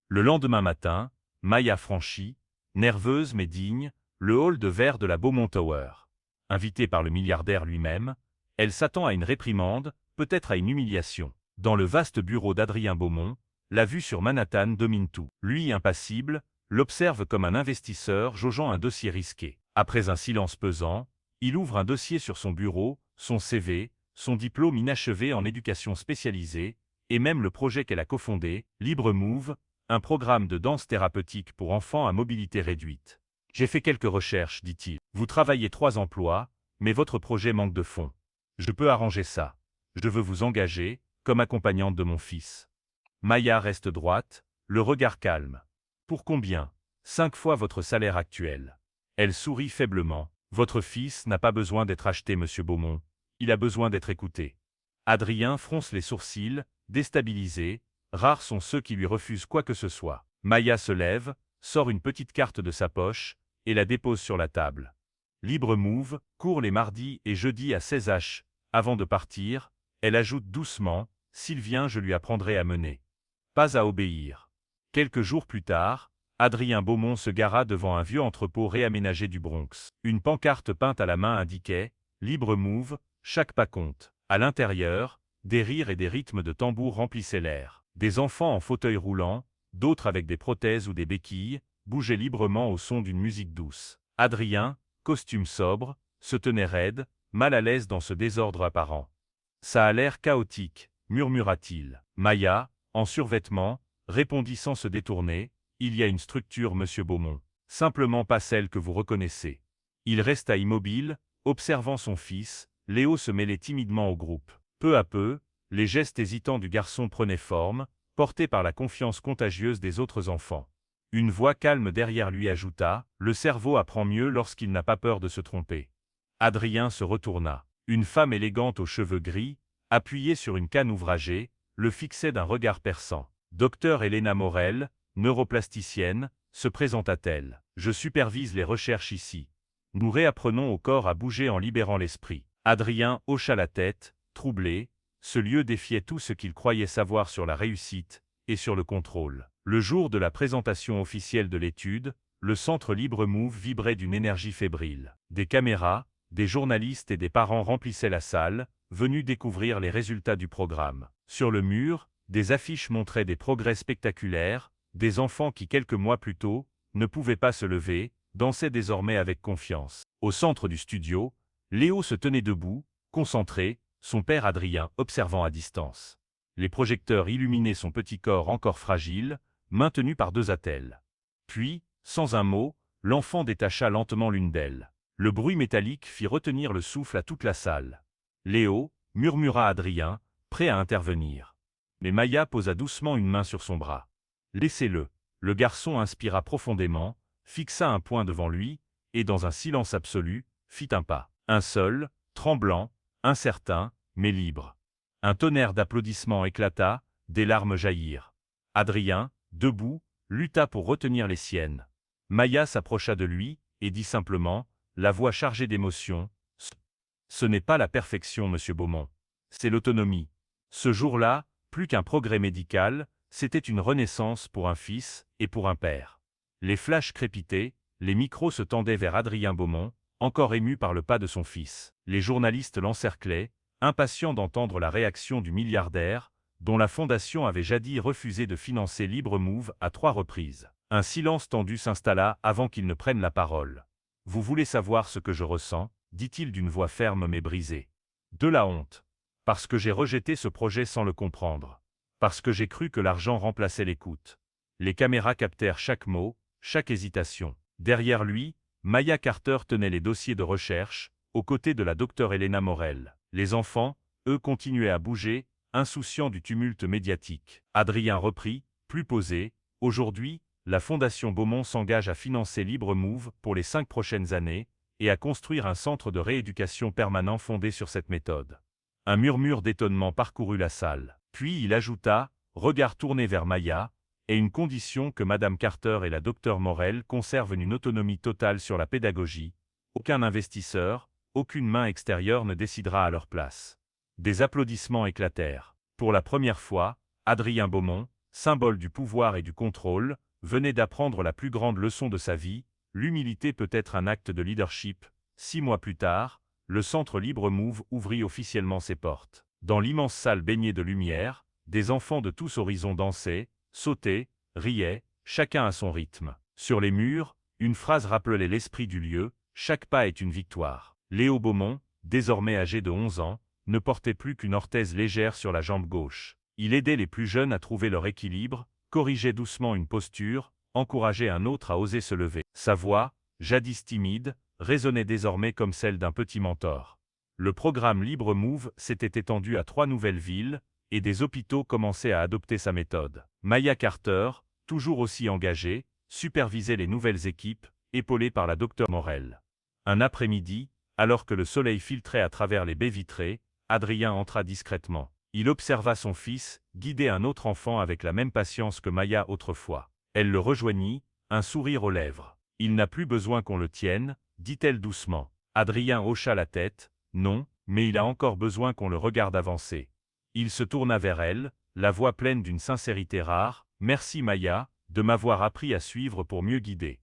Le lendemain matin, Maya franchit, nerveuse mais digne, le hall de verre de la Beaumont Tower. Invitée par le milliardaire lui-même, elle s'attend à une réprimande, peut-être à une humiliation. Dans le vaste bureau d'Adrien Beaumont, la vue sur Manhattan domine tout. Lui, impassible, l'observe comme un investisseur jaugeant un dossier risqué. Après un silence pesant, il ouvre un dossier sur son bureau, son CV, son diplôme inachevé en éducation spécialisée, et même le projet qu'elle a cofondé, Libre Move, un programme de danse thérapeutique pour enfants à mobilité réduite. J'ai fait quelques recherches, dit-il. Vous travaillez 3 emplois, mais votre projet manque de fonds. Je peux arranger ça. Je veux vous engager, comme accompagnante de mon fils. Maya reste droite, le regard calme. Pour combien? 5 fois votre salaire actuel. Elle sourit faiblement. Votre fils n'a pas besoin d'être acheté, monsieur Beaumont. Il a besoin d'être écouté. Adrien fronce les sourcils, déstabilisé. Rares sont ceux qui lui refusent quoi que ce soit. Maya se lève, sort une petite carte de sa poche, et la dépose sur la table. Libre Move court les mardis et jeudis à 16h. Avant de partir, elle ajoute doucement, s'il vient, je lui apprendrai à mener. Pas à obéir. Quelques jours plus tard, Adrien Beaumont se gara devant un vieux entrepôt réaménagé du Bronx. Une pancarte peinte à la main indiquait « Libre Move, chaque pas compte ». À l'intérieur, des rires et des rythmes de tambour remplissaient l'air. Des enfants en fauteuil roulant, d'autres avec des prothèses ou des béquilles, bougeaient librement au son d'une musique douce. Adrien, costume sobre, se tenait raide, mal à l'aise dans ce désordre apparent. « Ça a l'air chaotique », murmura-t-il. Maya, en survêtement, répondit sans se détourner, « Il y a une structure, monsieur Beaumont. Simplement pas celle que vous reconnaissez. » Il resta immobile, observant son fils. Léo se mêlait timidement au groupe. Peu à peu, les gestes hésitants du garçon prenaient forme, portés par la confiance contagieuse des autres enfants. Une voix calme derrière lui ajouta, « Le cerveau apprend mieux lorsqu'il n'a pas peur de se tromper. » Adrien se retourna. Une femme élégante aux cheveux gris, appuyée sur une canne ouvragée, le fixait d'un regard perçant. Docteur Elena Morel, neuroplasticienne, se présenta-t-elle. « Je supervise les recherches ici. Nous réapprenons au corps à bouger en libérant l'esprit. » Adrien hocha la tête, troublé. Ce lieu défiait tout ce qu'il croyait savoir sur la réussite et sur le contrôle. Le jour de la présentation officielle de l'étude, le centre Libre Move vibrait d'une énergie fébrile. Des caméras, des journalistes et des parents remplissaient la salle, venus découvrir les résultats du programme. Sur le mur, des affiches montraient des progrès spectaculaires, des enfants qui quelques mois plus tôt ne pouvaient pas se lever, dansaient désormais avec confiance. Au centre du studio, Léo se tenait debout, concentré, son père Adrien observant à distance. Les projecteurs illuminaient son petit corps encore fragile, maintenu par 2 attelles. Puis, sans un mot, l'enfant détacha lentement l'une d'elles. Le bruit métallique fit retenir le souffle à toute la salle. « Léo » murmura Adrien, prêt à intervenir. Mais Maya posa doucement une main sur son bras. « Laissez-le ». Le garçon inspira profondément, fixa un point devant lui, et dans un silence absolu, fit un pas. Un seul, tremblant, incertain, mais libre. Un tonnerre d'applaudissements éclata, des larmes jaillirent. Adrien, debout, lutta pour retenir les siennes. Maya s'approcha de lui, et dit simplement, la voix chargée d'émotion, « Ce n'est pas la perfection, monsieur Beaumont. C'est l'autonomie. » Ce jour-là, plus qu'un progrès médical, c'était une renaissance pour un fils et pour un père. Les flashs crépitaient, les micros se tendaient vers Adrien Beaumont, encore ému par le pas de son fils. Les journalistes l'encerclaient, impatients d'entendre la réaction du milliardaire, dont la fondation avait jadis refusé de financer Libre Move à 3 reprises. Un silence tendu s'installa avant qu'il ne prenne la parole. « Vous voulez savoir ce que je ressens ?» dit-il d'une voix ferme mais brisée. « De la honte. Parce que j'ai rejeté ce projet sans le comprendre. Parce que j'ai cru que l'argent remplaçait l'écoute. » Les caméras captèrent chaque mot, chaque hésitation. Derrière lui, Maya Carter tenait les dossiers de recherche, aux côtés de la docteure Elena Morel. Les enfants, eux, continuaient à bouger, insouciants du tumulte médiatique. Adrien reprit, plus posé, « Aujourd'hui, la Fondation Beaumont s'engage à financer Libre Move pour les 5 prochaines années et à construire un centre de rééducation permanent fondé sur cette méthode. » Un murmure d'étonnement parcourut la salle. Puis il ajouta, regard tourné vers Maya, « Et une condition que Madame Carter et la docteure Morel conservent une autonomie totale sur la pédagogie. Aucun investisseur, aucune main extérieure ne décidera à leur place. » Des applaudissements éclatèrent. Pour la première fois, Adrien Beaumont, symbole du pouvoir et du contrôle, venait d'apprendre la plus grande leçon de sa vie, l'humilité peut être un acte de leadership. 6 mois plus tard, le centre Libre Move ouvrit officiellement ses portes. Dans l'immense salle baignée de lumière, des enfants de tous horizons dansaient, sautaient, riaient, chacun à son rythme. Sur les murs, une phrase rappelait l'esprit du lieu, « Chaque pas est une victoire ». Léo Beaumont, désormais âgé de 11 ans, ne portait plus qu'une orthèse légère sur la jambe gauche. Il aidait les plus jeunes à trouver leur équilibre, corrigeait doucement une posture, encourageait un autre à oser se lever. Sa voix, jadis timide, résonnait désormais comme celle d'un petit mentor. Le programme Libre Move s'était étendu à 3 nouvelles villes, et des hôpitaux commençaient à adopter sa méthode. Maya Carter, toujours aussi engagée, supervisait les nouvelles équipes, épaulée par la docteure Morel. Un après-midi, alors que le soleil filtrait à travers les baies vitrées, Adrien entra discrètement. Il observa son fils, guider un autre enfant avec la même patience que Maya autrefois. Elle le rejoignit, un sourire aux lèvres. « Il n'a plus besoin qu'on le tienne », dit-elle doucement. Adrien hocha la tête, « Non, mais il a encore besoin qu'on le regarde avancer. » Il se tourna vers elle, la voix pleine d'une sincérité rare, « Merci Maya, de m'avoir appris à suivre pour mieux guider. »